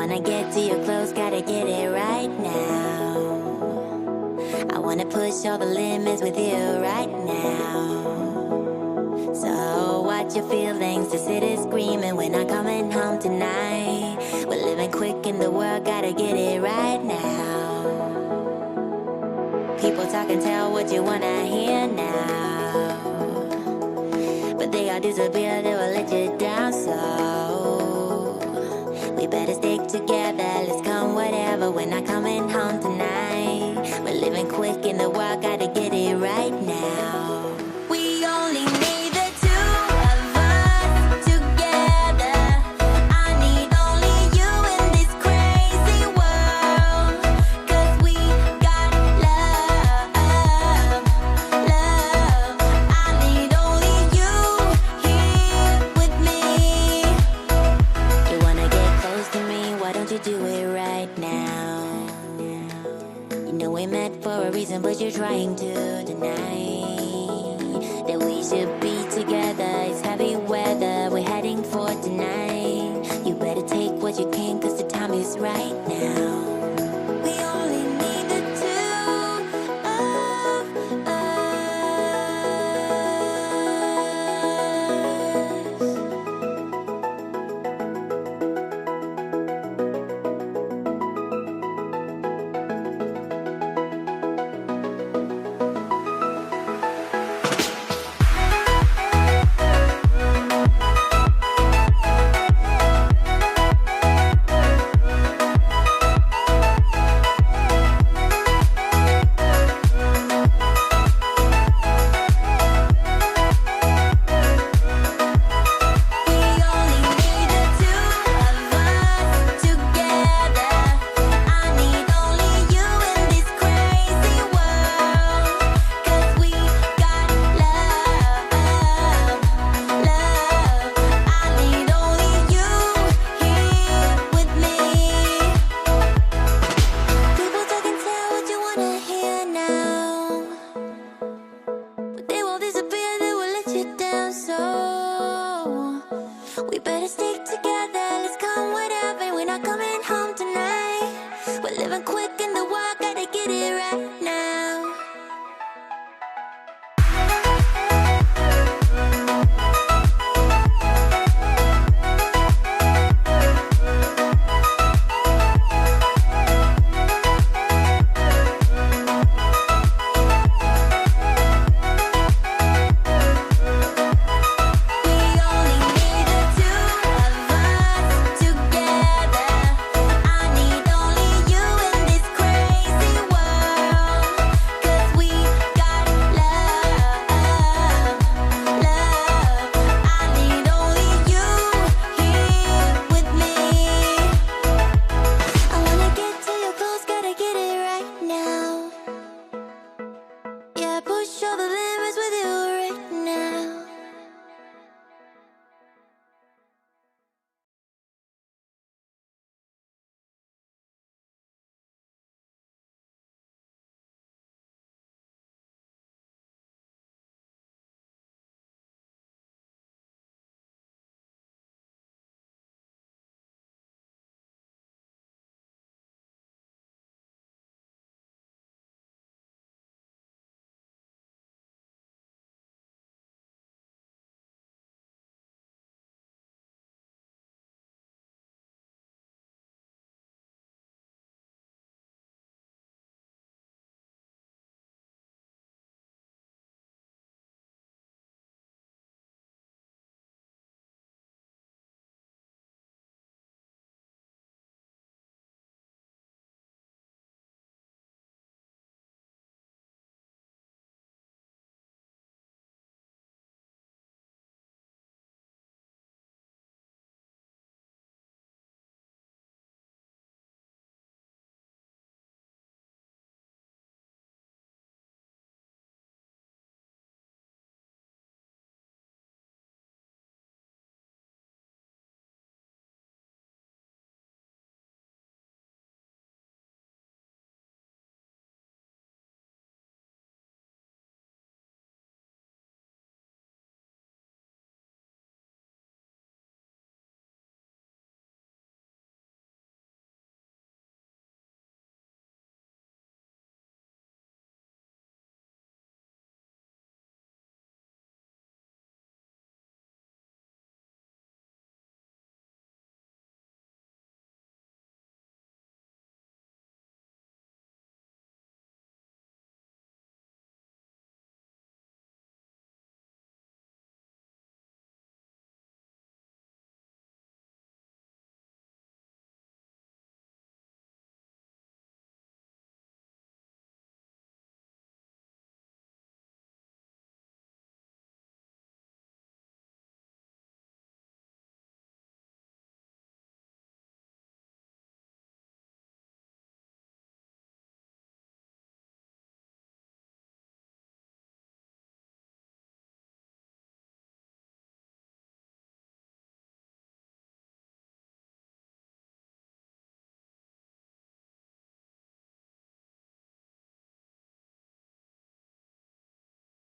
wanna get to your clothes, gotta get it right now. I wanna push all the limits with you right now. So watch your feelings, the city's screaming, we're not coming home tonight. We're living quick in the world, gotta get it right now. People talk and tell what you wanna hear now, but they all disappear, they will let you down. So we better stick together, let's come whatever, we're not coming home tonight. We're living quick in the world, gotta get it right now. We only need the two of us together. I need only you in this crazy world, 'cause we got love, love. I need only you here with me. You wanna get close to me, why don't you do it right now? You know we met for a reason, but you're trying to deny that we should be together. It's heavy weather, we're heading for tonight. You better take what you can, 'cause the time is right now. We only need the two of us. We better stick together, let's come whatever, we're not coming home tonight. We're living quick in the world, gotta get it right now. Push all the limits.